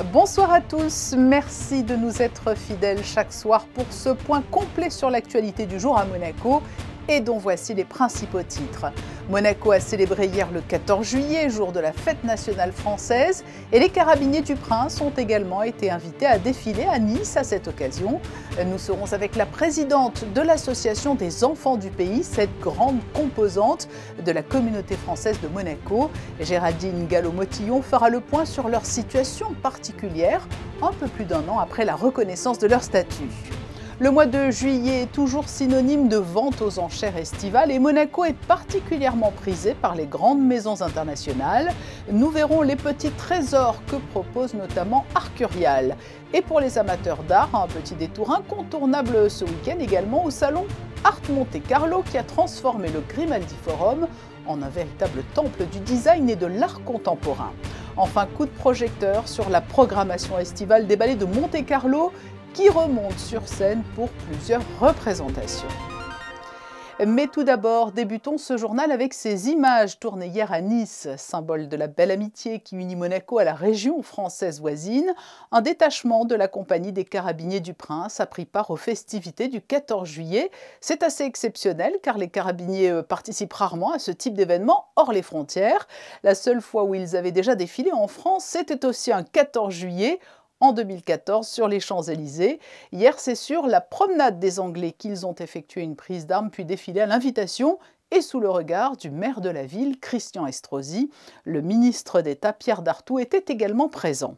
Bonsoir à tous, merci de nous être fidèles chaque soir pour ce point complet sur l'actualité du jour à Monaco et dont voici les principaux titres. Monaco a célébré hier le 14 juillet, jour de la fête nationale française, et les carabiniers du Prince ont également été invités à défiler à Nice à cette occasion. Nous serons avec la présidente de l'Association des enfants du pays, cette grande composante de la communauté française de Monaco. Géraldine Gallo-Motillon fera le point sur leur situation particulière, un peu plus d'un an après la reconnaissance de leur statut. Le mois de juillet est toujours synonyme de vente aux enchères estivales et Monaco est particulièrement prisé par les grandes maisons internationales. Nous verrons les petits trésors que propose notamment Arcurial. Et pour les amateurs d'art, un petit détour incontournable ce week-end également au salon Art Monte Carlo qui a transformé le Grimaldi Forum en un véritable temple du design et de l'art contemporain. Enfin, coup de projecteur sur la programmation estivale des ballets de Monte Carlo qui remonte sur scène pour plusieurs représentations. Mais tout d'abord, débutons ce journal avec ces images tournées hier à Nice, symbole de la belle amitié qui unit Monaco à la région française voisine. Un détachement de la compagnie des Carabiniers du Prince a pris part aux festivités du 14 juillet. C'est assez exceptionnel car les carabiniers participent rarement à ce type d'événement hors les frontières. La seule fois où ils avaient déjà défilé en France, c'était aussi un 14 juillet, en 2014 sur les Champs-Élysées. Hier, c'est sur la promenade des Anglais qu'ils ont effectué une prise d'armes puis défilé à l'invitation et sous le regard du maire de la ville, Christian Estrosi. Le ministre d'État, Pierre Dartout, était également présent.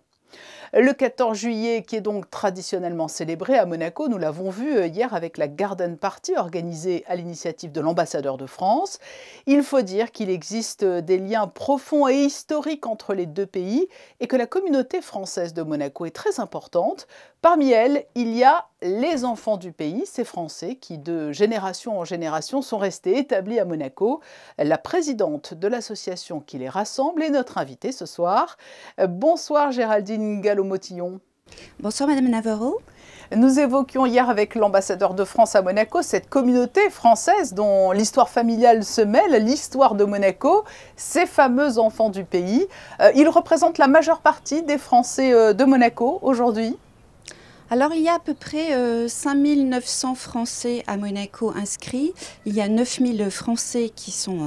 Le 14 juillet, qui est donc traditionnellement célébré à Monaco, nous l'avons vu hier avec la Garden Party organisée à l'initiative de l'ambassadeur de France. Il faut dire qu'il existe des liens profonds et historiques entre les deux pays et que la communauté française de Monaco est très importante. Parmi elles, il y a les enfants du pays, ces Français qui, de génération en génération, sont restés établis à Monaco. La présidente de l'association qui les rassemble est notre invitée ce soir. Bonsoir Géraldine Gallo-Motillon. Bonsoir Madame Navarro. Nous évoquions hier avec l'ambassadeur de France à Monaco cette communauté française dont l'histoire familiale se mêle, l'histoire de Monaco, ces fameux enfants du pays. Ils représentent la majeure partie des Français de Monaco aujourd'hui. Alors il y a à peu près 5900 Français à Monaco inscrits, il y a 9000 Français qui sont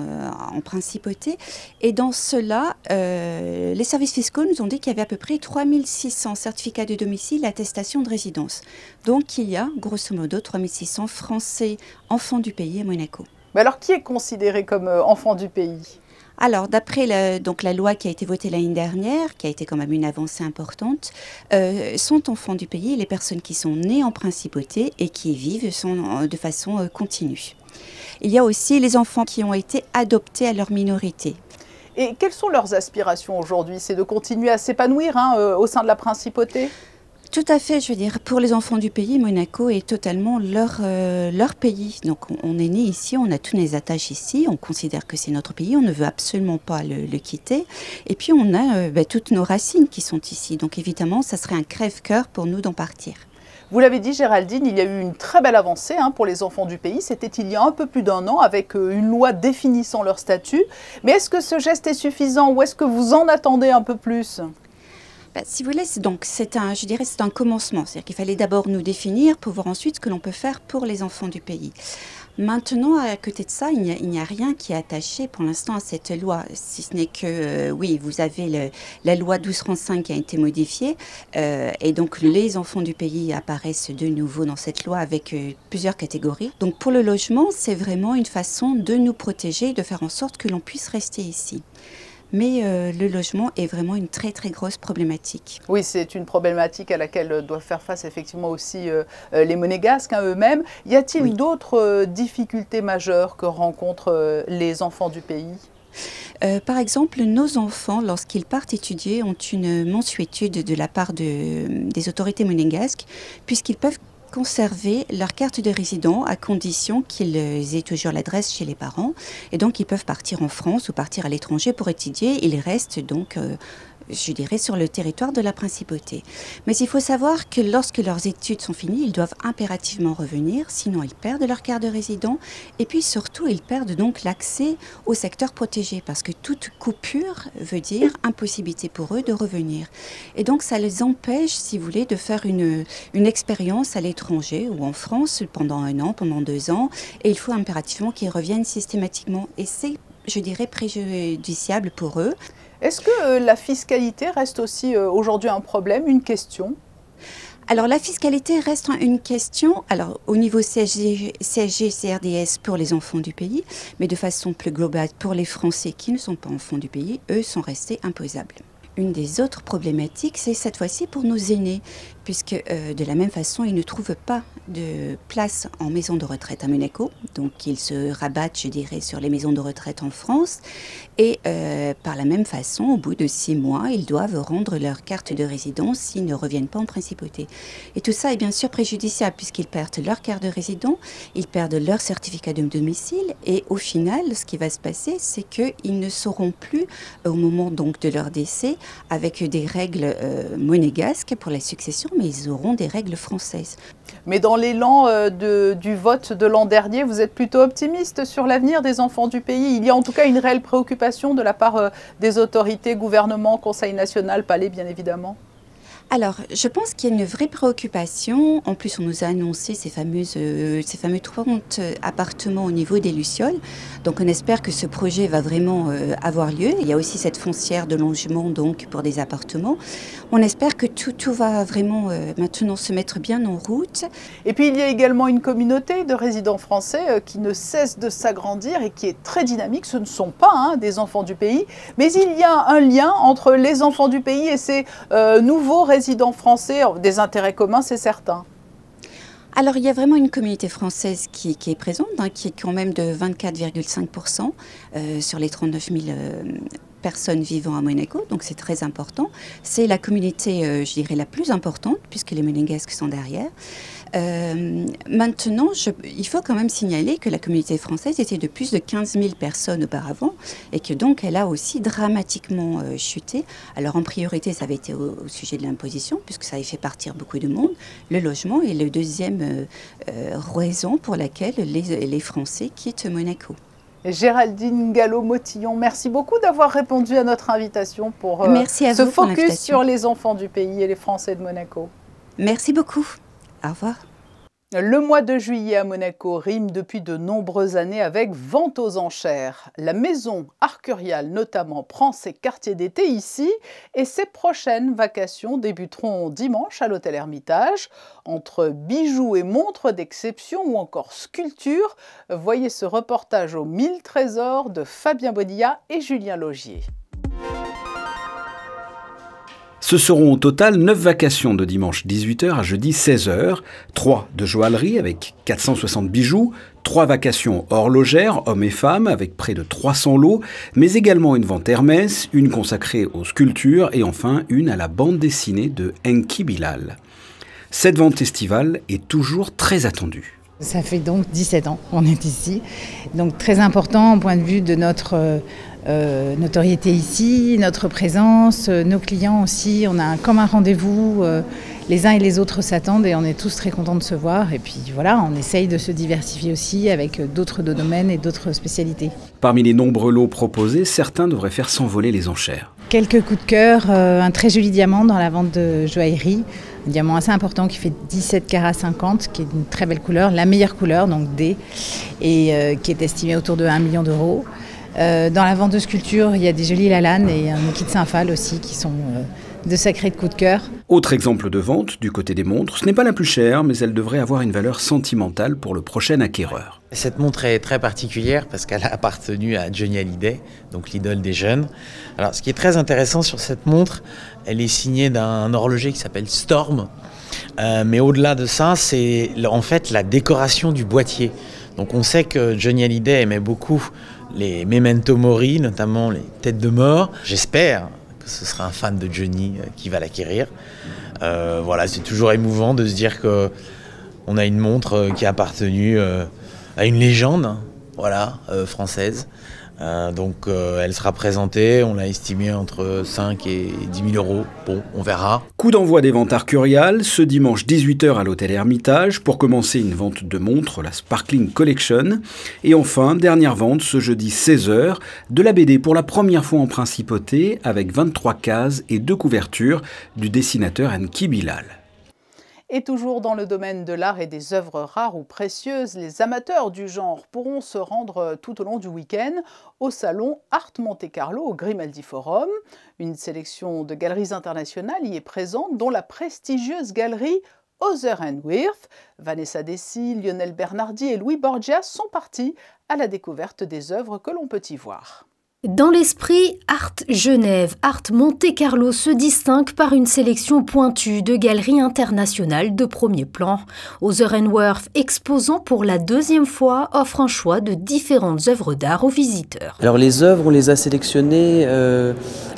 en principauté et dans cela, les services fiscaux nous ont dit qu'il y avait à peu près 3600 certificats de domicile et attestations de résidence. Donc il y a grosso modo 3600 Français enfants du pays à Monaco. Mais alors qui est considéré comme enfant du pays ? Alors, d'après la loi qui a été votée l'année dernière, qui a été quand même une avancée importante, sont enfants du pays les personnes qui sont nées en principauté et qui y vivent de façon continue. Il y a aussi les enfants qui ont été adoptés à leur minorité. Et quelles sont leurs aspirations aujourd'hui? C'est de continuer à s'épanouir au sein de la principauté? Tout à fait, je veux dire, pour les enfants du pays, Monaco est totalement leur pays. Donc on est né ici, on a tous les attaches ici, on considère que c'est notre pays, on ne veut absolument pas le quitter. Et puis on a toutes nos racines qui sont ici. Donc évidemment, ça serait un crève-cœur pour nous d'en partir. Vous l'avez dit Géraldine, il y a eu une très belle avancée pour les enfants du pays. C'était il y a un peu plus d'un an avec une loi définissant leur statut. Mais est-ce que ce geste est suffisant ou est-ce que vous en attendez un peu plus ? Si vous voulez, c'est un commencement. C'est-à-dire qu'il fallait d'abord nous définir pour voir ensuite ce que l'on peut faire pour les enfants du pays. Maintenant, à côté de ça, il n'y a rien qui est attaché pour l'instant à cette loi, si ce n'est que, oui, vous avez la loi 1235 qui a été modifiée, et donc les enfants du pays apparaissent de nouveau dans cette loi avec plusieurs catégories. Donc pour le logement, c'est vraiment une façon de nous protéger, de faire en sorte que l'on puisse rester ici. Mais le logement est vraiment une très très grosse problématique. Oui, c'est une problématique à laquelle doivent faire face effectivement aussi les Monégasques eux-mêmes. Y a-t-il d'autres difficultés majeures que rencontrent les enfants du pays ? Par exemple, nos enfants, lorsqu'ils partent étudier, ont une mensuétude de la part des autorités monégasques, puisqu'ils peuvent conserver leur carte de résident à condition qu'ils aient toujours l'adresse chez les parents. Et donc, ils peuvent partir en France ou partir à l'étranger pour étudier. Ils restent donc je dirais, sur le territoire de la principauté. Mais il faut savoir que lorsque leurs études sont finies, ils doivent impérativement revenir, sinon ils perdent leur carte de résident et puis surtout ils perdent donc l'accès au secteur protégé parce que toute coupure veut dire impossibilité pour eux de revenir. Et donc ça les empêche, si vous voulez, de faire une expérience à l'étranger ou en France pendant 1 an, pendant 2 ans et il faut impérativement qu'ils reviennent systématiquement et c'est, je dirais, préjudiciable pour eux. Est-ce que la fiscalité reste aussi aujourd'hui un problème, une question ? Alors la fiscalité reste une question, alors au niveau CSG, CRDS pour les enfants du pays, mais de façon plus globale pour les Français qui ne sont pas enfants du pays, eux sont restés imposables. Une des autres problématiques, c'est cette fois-ci pour nos aînés, puisque de la même façon, ils ne trouvent pas de place en maison de retraite à Monaco. Donc ils se rabattent, je dirais, sur les maisons de retraite en France. Et par la même façon, au bout de 6 mois, ils doivent rendre leur carte de résidence s'ils ne reviennent pas en principauté. Et tout ça est bien sûr préjudiciable, puisqu'ils perdent leur carte de résident, ils perdent leur certificat de domicile. Et au final, ce qui va se passer, c'est qu'ils ne seront plus, au moment donc de leur décès, avec des règles monégasques pour la succession, mais ils auront des règles françaises. Mais dans l'élan du vote de l'an dernier, vous êtes plutôt optimiste sur l'avenir des enfants du pays. Il y a en tout cas une réelle préoccupation de la part des autorités, gouvernement, Conseil national, palais bien évidemment. Alors, je pense qu'il y a une vraie préoccupation. En plus, on nous a annoncé ces fameux 30 appartements au niveau des Lucioles. Donc, on espère que ce projet va vraiment avoir lieu. Il y a aussi cette foncière de logement donc, pour des appartements. On espère que tout va vraiment maintenant se mettre bien en route. Et puis, il y a également une communauté de résidents français qui ne cesse de s'agrandir et qui est très dynamique. Ce ne sont pas des enfants du pays, mais il y a un lien entre les enfants du pays et ces nouveaux résidents français, des intérêts communs, c'est certain. Alors, il y a vraiment une communauté française qui est présente, qui est quand même de 24,5% sur les 39 000 personnes vivant à Monaco, donc c'est très important. C'est la communauté, je dirais, la plus importante, puisque les Monégasques sont derrière. Maintenant, il faut quand même signaler que la communauté française était de plus de 15 000 personnes auparavant et que donc elle a aussi dramatiquement chuté. Alors en priorité, ça avait été au sujet de l'imposition, puisque ça avait fait partir beaucoup de monde. Le logement est le deuxième raison pour laquelle les Français quittent Monaco. Géraldine Gallo-Motillon, merci beaucoup d'avoir répondu à notre invitation pour ce focus sur les enfants du pays et les Français de Monaco. Merci beaucoup. Au revoir. Le mois de juillet à Monaco rime depuis de nombreuses années avec vente aux enchères. La maison Arcurial notamment prend ses quartiers d'été ici et ses prochaines vacations débuteront dimanche à l'hôtel Hermitage. Entre bijoux et montres d'exception ou encore sculptures, voyez ce reportage aux 1000 trésors de Fabien Bodilla et Julien Laugier. Ce seront au total 9 vacations de dimanche 18h à jeudi 16h, 3 de joaillerie avec 460 bijoux, 3 vacations horlogères, hommes et femmes, avec près de 300 lots, mais également une vente Hermès, une consacrée aux sculptures et enfin une à la bande dessinée de Enki Bilal. Cette vente estivale est toujours très attendue. Ça fait donc 17 ans qu'on est ici, donc très important au point de vue de notre notoriété ici, notre présence, nos clients aussi. On a comme un rendez-vous, les uns et les autres s'attendent et on est tous très contents de se voir. Et puis voilà, on essaye de se diversifier aussi avec d'autres domaines et d'autres spécialités. Parmi les nombreux lots proposés, certains devraient faire s'envoler les enchères. Quelques coups de cœur, un très joli diamant dans la vente de joaillerie. Un diamant assez important qui fait 17 carats 50, qui est une très belle couleur, la meilleure couleur, donc D, et qui est estimé autour de 1 million d'euros. Dans la vente de sculptures, il y a des jolis Lalanne et un Niki de Saint-Phal aussi qui sont de sacrés coups de cœur. Autre exemple de vente, du côté des montres, ce n'est pas la plus chère, mais elle devrait avoir une valeur sentimentale pour le prochain acquéreur. Cette montre est très particulière parce qu'elle a appartenu à Johnny Hallyday, donc l'idole des jeunes. Alors, ce qui est très intéressant sur cette montre, elle est signée d'un horloger qui s'appelle Storm. Mais au-delà de ça, c'est en fait la décoration du boîtier. Donc on sait que Johnny Hallyday aimait beaucoup les memento mori, notamment les têtes de mort. J'espère que ce sera un fan de Johnny qui va l'acquérir. Voilà, c'est toujours émouvant de se dire qu'on a une montre qui a appartenu à une légende, voilà, française. Elle sera présentée, on l'a estimée entre 5 et 10 000 euros. Bon, on verra. Coup d'envoi des ventes Arcurial, ce dimanche 18h à l'hôtel Hermitage, pour commencer une vente de montres, la Sparkling Collection. Et enfin, dernière vente ce jeudi 16h, de la BD pour la première fois en principauté, avec 23 cases et 2 couvertures du dessinateur Enki Bilal. Et toujours dans le domaine de l'art et des œuvres rares ou précieuses, les amateurs du genre pourront se rendre tout au long du week-end au salon Art Monte-Carlo au Grimaldi Forum. Une sélection de galeries internationales y est présente, dont la prestigieuse galerie Other & Wirth. Vanessa Dessy, Lionel Bernardi et Louis Borgia sont partis à la découverte des œuvres que l'on peut y voir. Dans l'esprit, Art Genève, Art Monte-Carlo se distingue par une sélection pointue de galeries internationales de premier plan. Other & Wirth, exposant pour la 2e fois, offre un choix de différentes œuvres d'art aux visiteurs. Alors les œuvres, on les a sélectionnées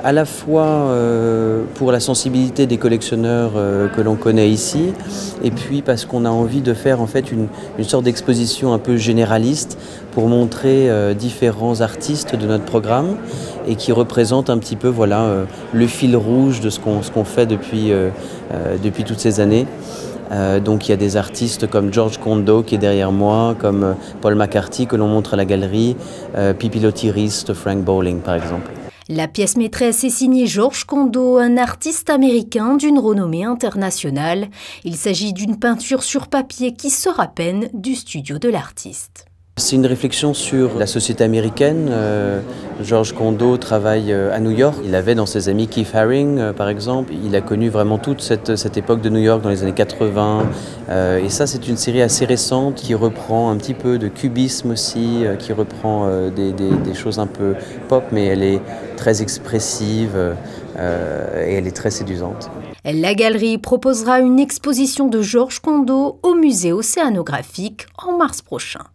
à la fois pour la sensibilité des collectionneurs que l'on connaît ici, et puis parce qu'on a envie de faire en fait une sorte d'exposition un peu généraliste pour montrer différents artistes de notre programme et qui représentent un petit peu le fil rouge de ce qu'on fait depuis toutes ces années. Donc il y a des artistes comme George Condo qui est derrière moi, comme Paul McCarthy que l'on montre à la galerie, Pippi Lottiris de Frank Bowling par exemple. La pièce maîtresse est signée George Condo, un artiste américain d'une renommée internationale. Il s'agit d'une peinture sur papier qui sort à peine du studio de l'artiste. C'est une réflexion sur la société américaine. George Condo travaille à New York. Il avait dans ses amis Keith Haring, par exemple. Il a connu vraiment toute cette époque de New York dans les années 80. Et ça, c'est une série assez récente qui reprend un petit peu de cubisme aussi, qui reprend des choses un peu pop, mais elle est très expressive et elle est très séduisante. La galerie proposera une exposition de George Condo au musée océanographique en mars prochain.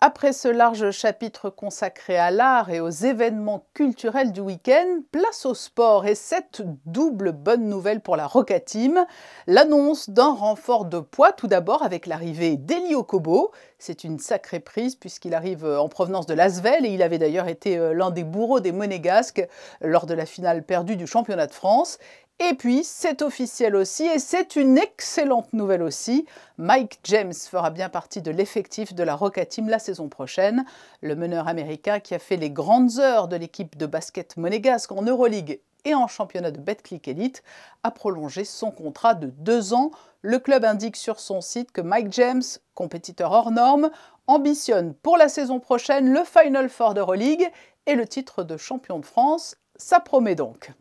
Après ce large chapitre consacré à l'art et aux événements culturels du week-end, place au sport et cette double bonne nouvelle pour la Roca Team. L'annonce d'un renfort de poids, tout d'abord avec l'arrivée d'Eli Okobo. C'est une sacrée prise puisqu'il arrive en provenance de l'Asvel et il avait d'ailleurs été l'un des bourreaux des Monégasques lors de la finale perdue du championnat de France. Et puis, c'est officiel aussi, et c'est une excellente nouvelle aussi. Mike James fera bien partie de l'effectif de la Roca Team la saison prochaine. Le meneur américain qui a fait les grandes heures de l'équipe de basket monégasque en Euroleague et en championnat de Betclic Elite a prolongé son contrat de 2 ans. Le club indique sur son site que Mike James, compétiteur hors norme, ambitionne pour la saison prochaine le Final Four d'Euroleague et le titre de champion de France. Ça promet donc.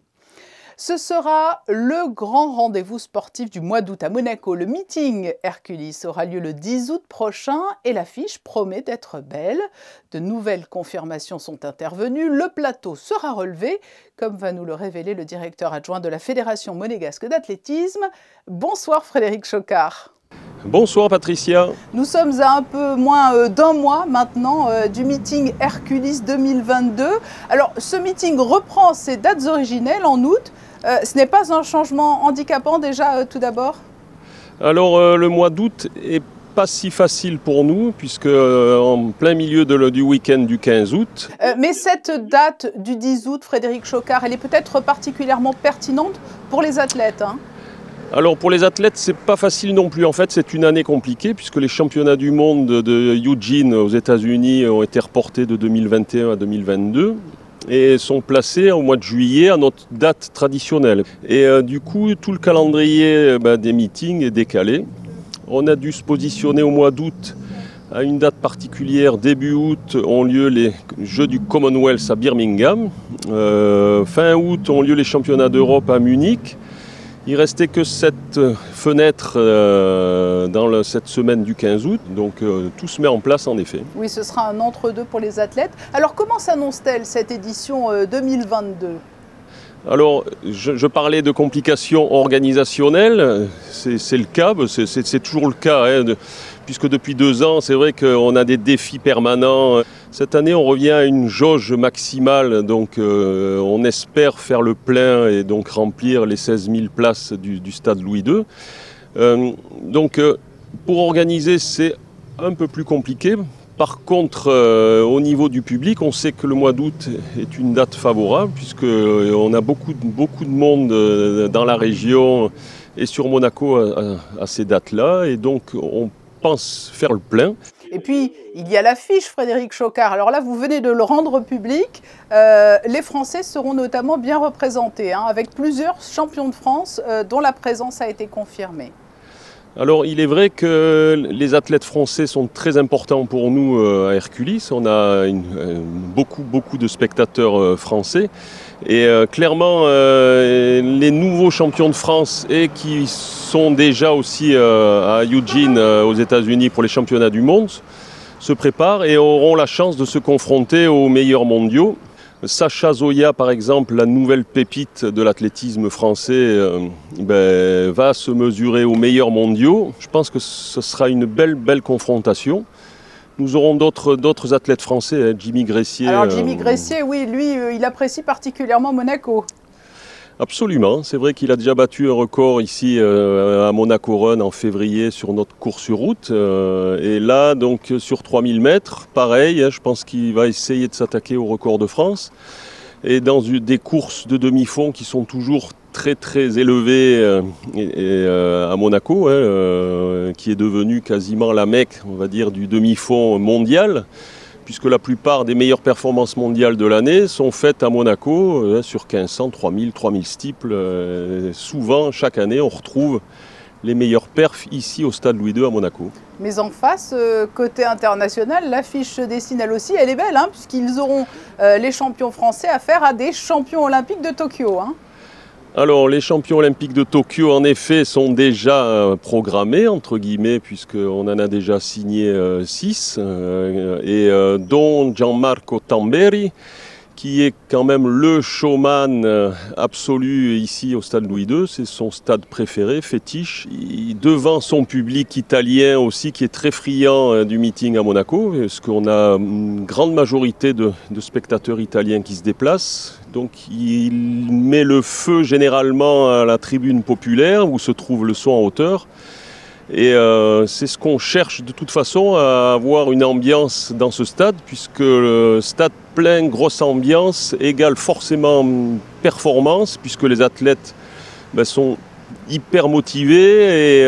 Ce sera le grand rendez-vous sportif du mois d'août à Monaco. Le meeting Hercules aura lieu le 10 août prochain et l'affiche promet d'être belle. De nouvelles confirmations sont intervenues. Le plateau sera relevé, comme va nous le révéler le directeur adjoint de la Fédération monégasque d'athlétisme. Bonsoir Frédéric Chocard. Bonsoir Patricia. Nous sommes à un peu moins d'un mois maintenant du meeting Hercules 2022. Alors ce meeting reprend ses dates originelles en août. Ce n'est pas un changement handicapant déjà tout d'abord? Alors le mois d'août est pas si facile pour nous puisque en plein milieu du week-end du 15 août. Mais cette date du 10 août, Frédéric Chocard, elle est peut-être particulièrement pertinente pour les athlètes, hein? Alors pour les athlètes, c'est pas facile non plus. En fait, c'est une année compliquée puisque les championnats du monde de Eugene aux États-Unis ont été reportés de 2021 à 2022 et sont placés au mois de juillet à notre date traditionnelle. Et du coup, tout le calendrier des meetings est décalé. On a dû se positionner au mois d'août à une date particulière. Début août ont lieu les Jeux du Commonwealth à Birmingham. Fin août ont lieu les championnats d'Europe à Munich. Il restait que cette fenêtre dans cette semaine du 15 août, donc tout se met en place en effet. Oui, ce sera un entre-deux pour les athlètes. Alors comment s'annonce-t-elle cette édition 2022 ? Alors, je parlais de complications organisationnelles, c'est le cas, c'est toujours le cas, hein, puisque depuis 2 ans, c'est vrai qu'on a des défis permanents. Cette année, on revient à une jauge maximale, donc on espère faire le plein et donc remplir les 16 000 places du stade Louis II. Donc, pour organiser, c'est un peu plus compliqué, Par contre, au niveau du public, on sait que le mois d'août est une date favorable puisqu'on a beaucoup de monde dans la région et sur Monaco à ces dates-là. Et donc, on pense faire le plein. Et puis, il y a l'affiche, Frédéric Chocard. Alors là, vous venez de le rendre public. Les Français seront notamment bien représentés, hein, avec plusieurs champions de France dont la présence a été confirmée. Alors, il est vrai que les athlètes français sont très importants pour nous à Hercules. On a beaucoup de spectateurs français. Et clairement, les nouveaux champions de France et qui sont déjà aussi à Eugene, aux États-Unis, pour les championnats du monde, se préparent et auront la chance de se confronter aux meilleurs mondiaux. Sacha Zoya, par exemple, la nouvelle pépite de l'athlétisme français, va se mesurer aux meilleurs mondiaux. Je pense que ce sera une belle confrontation. Nous aurons d'autres athlètes français, hein, Jimmy Gressier. Alors Jimmy Gressier, oui, lui, il apprécie particulièrement Monaco. Absolument, c'est vrai qu'il a déjà battu un record ici à Monaco Run en février sur notre course sur route. Et là, donc sur 3000 mètres, pareil, hein, je pense qu'il va essayer de s'attaquer au record de France. Et dans des courses de demi-fond qui sont toujours très élevées à Monaco, hein, qui est devenu quasiment la Mecque, on va dire, du demi-fond mondial, puisque la plupart des meilleures performances mondiales de l'année sont faites à Monaco, sur 1500, 3000, 3000 steeples. Souvent, chaque année, on retrouve les meilleurs perfs ici au stade Louis II à Monaco. Mais en face, côté international, l'affiche se dessine elle aussi, elle est belle, hein, puisqu'ils auront les champions français à faire à des champions olympiques de Tokyo. Hein. Alors, les champions olympiques de Tokyo, en effet, sont déjà programmés, entre guillemets, puisqu'on en a déjà signé 6, dont Gianmarco Tamberi, qui est quand même le showman absolu ici au stade Louis II. C'est son stade préféré, fétiche. Devant son public italien aussi, qui est très friand du meeting à Monaco, parce qu'on a une grande majorité de spectateurs italiens qui se déplacent. Donc il met le feu généralement à la tribune populaire, où se trouve le son en hauteur. Et c'est ce qu'on cherche de toute façon, à avoir une ambiance dans ce stade, puisque le stade plein, grosse ambiance, égale forcément performance, puisque les athlètes sont hyper motivés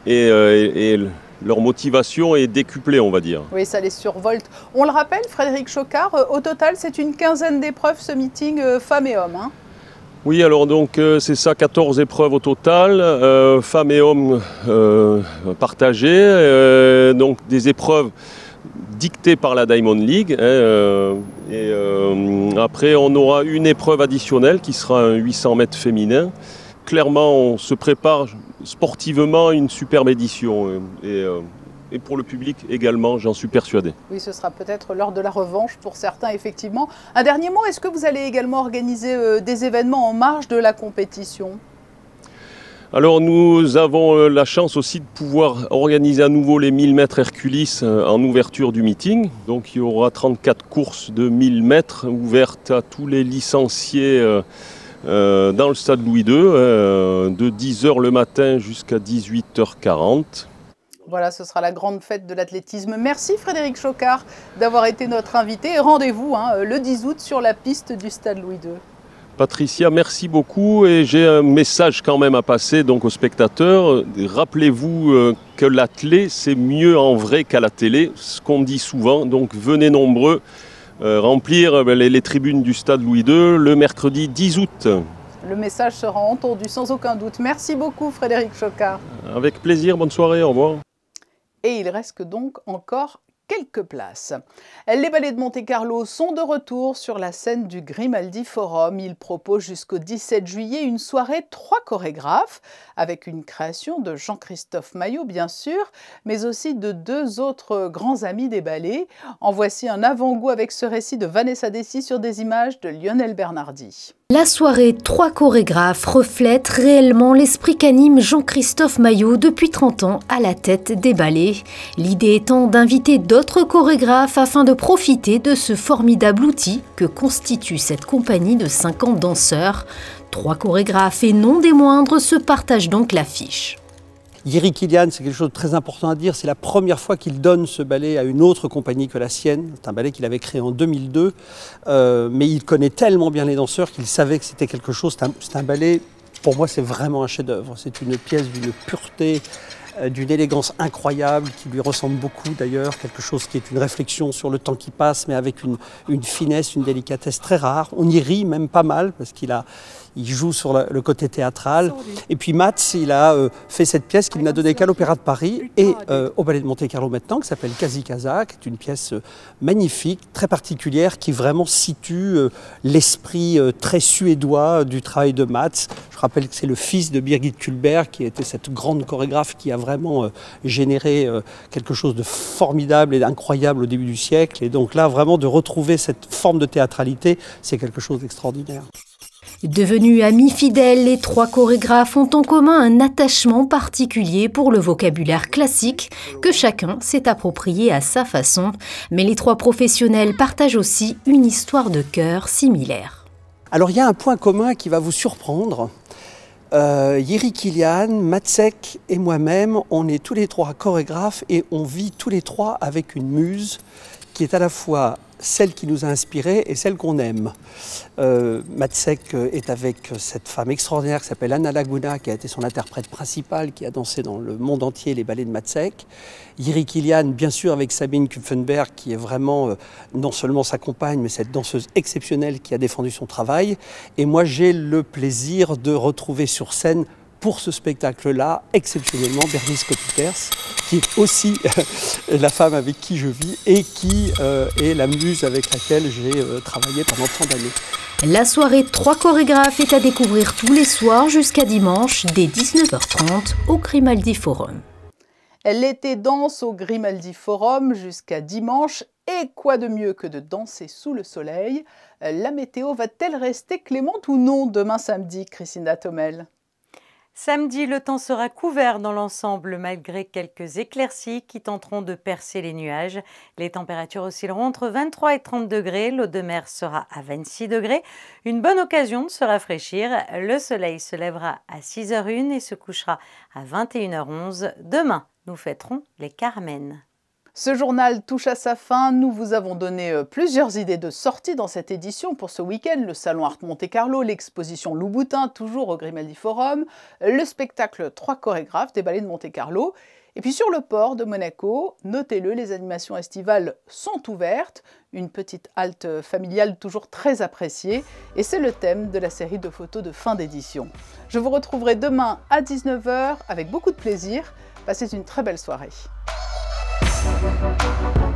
et leur motivation est décuplée, on va dire. Oui, ça les survolte. On le rappelle, Frédéric Chocard, au total, c'est une quinzaine d'épreuves, ce meeting femmes et hommes. Hein. Oui, alors donc c'est ça, 14 épreuves au total, femmes et hommes partagées, donc des épreuves dictées par la Diamond League. Après, on aura une épreuve additionnelle qui sera un 800 mètres féminin. Clairement, on se prépare sportivement une superbe édition. Et pour le public également, j'en suis persuadé. Oui, ce sera peut-être l'heure de la revanche pour certains, effectivement. Un dernier mot, est-ce que vous allez également organiser des événements en marge de la compétition ? Alors nous avons la chance aussi de pouvoir organiser à nouveau les 1000 mètres Hercules en ouverture du meeting. Donc il y aura 34 courses de 1000 mètres ouvertes à tous les licenciés dans le stade Louis II, de 10h le matin jusqu'à 18h40. Voilà, ce sera la grande fête de l'athlétisme. Merci Frédéric Chocard d'avoir été notre invité. Et rendez-vous le 10 août sur la piste du stade Louis II. Patricia, merci beaucoup. Et j'ai un message quand même à passer donc aux spectateurs. Rappelez-vous que l'athlé, c'est mieux en vrai qu'à la télé, ce qu'on dit souvent. Donc venez nombreux remplir les tribunes du stade Louis II le mercredi 10 août. Le message sera entendu sans aucun doute. Merci beaucoup Frédéric Chocard. Avec plaisir, bonne soirée, au revoir. Et il reste donc encore quelques places. Les ballets de Monte-Carlo sont de retour sur la scène du Grimaldi Forum. Ils proposent jusqu'au 17 juillet une soirée 3 chorégraphes, avec une création de Jean-Christophe Maillot bien sûr, mais aussi de 2 autres grands amis des ballets. En voici un avant-goût avec ce récit de Vanessa Dessy sur des images de Lionel Bernardi. La soirée 3 chorégraphes reflète réellement l'esprit qu'anime Jean-Christophe Maillot depuis 30 ans à la tête des ballets. L'idée étant d'inviter d'autres chorégraphes afin de profiter de ce formidable outil que constitue cette compagnie de 50 danseurs. 3 chorégraphes et non des moindres se partagent donc l'affiche. Jiří Kylián, c'est quelque chose de très important à dire, c'est la première fois qu'il donne ce ballet à une autre compagnie que la sienne. C'est un ballet qu'il avait créé en 2002, mais il connaît tellement bien les danseurs qu'il savait que c'était quelque chose, c'est un ballet, pour moi c'est vraiment un chef-d'œuvre. C'est une pièce d'une pureté, d'une élégance incroyable, qui lui ressemble beaucoup d'ailleurs, quelque chose qui est une réflexion sur le temps qui passe, mais avec une finesse, une délicatesse très rare. On y rit même pas mal, parce qu'il joue sur le côté théâtral. Et puis Mats, il a fait cette pièce qu'il n'a donnée qu'à l'Opéra de Paris et au Ballet de Monte-Carlo maintenant, qui s'appelle Kasi Casa, qui est une pièce magnifique, très particulière, qui vraiment situe l'esprit très suédois du travail de Mats. Je rappelle que c'est le fils de Birgit Kullberg, qui était cette grande chorégraphe qui a vraiment généré quelque chose de formidable et d'incroyable au début du siècle. Et donc là, vraiment, de retrouver cette forme de théâtralité, c'est quelque chose d'extraordinaire. Devenus amis fidèles, les 3 chorégraphes ont en commun un attachement particulier pour le vocabulaire classique que chacun s'est approprié à sa façon. Mais les 3 professionnels partagent aussi une histoire de cœur similaire. Alors il y a un point commun qui va vous surprendre. Jiří Kylián, Matsek et moi-même, on est tous les 3 chorégraphes et on vit tous les 3 avec une muse qui est à la fois celle qui nous a inspirés et celle qu'on aime. Matsek est avec cette femme extraordinaire qui s'appelle Anna Laguna, qui a été son interprète principale, qui a dansé dans le monde entier les ballets de Matsek. Jiří Kylián, bien sûr, avec Sabine Kupfenberg, qui est vraiment non seulement sa compagne, mais cette danseuse exceptionnelle qui a défendu son travail. Et moi, j'ai le plaisir de retrouver sur scène, pour ce spectacle-là, exceptionnellement, Bernice Kopiters, qui est aussi la femme avec qui je vis et qui est la muse avec laquelle j'ai travaillé pendant 30 années. La soirée 3 chorégraphes est à découvrir tous les soirs jusqu'à dimanche, dès 19h30, au Grimaldi Forum. L'été danse au Grimaldi Forum jusqu'à dimanche. Et quoi de mieux que de danser sous le soleil? La météo va-t-elle rester clémente ou non demain samedi, Christina Thomel? Samedi, le temps sera couvert dans l'ensemble malgré quelques éclaircies qui tenteront de percer les nuages. Les températures oscilleront entre 23 et 30 degrés. L'eau de mer sera à 26 degrés. Une bonne occasion de se rafraîchir. Le soleil se lèvera à 6h01 et se couchera à 21h11. Demain, nous fêterons les Carmen. Ce journal touche à sa fin. Nous vous avons donné plusieurs idées de sorties dans cette édition pour ce week-end. Le salon Art Monte-Carlo, l'exposition Louboutin, toujours au Grimaldi Forum, le spectacle 3 chorégraphes des ballets de Monte-Carlo. Et puis sur le port de Monaco, notez-le, les animations estivales sont ouvertes. Une petite halte familiale toujours très appréciée. Et c'est le thème de la série de photos de fin d'édition. Je vous retrouverai demain à 19h avec beaucoup de plaisir. Passez une très belle soirée. Thank you.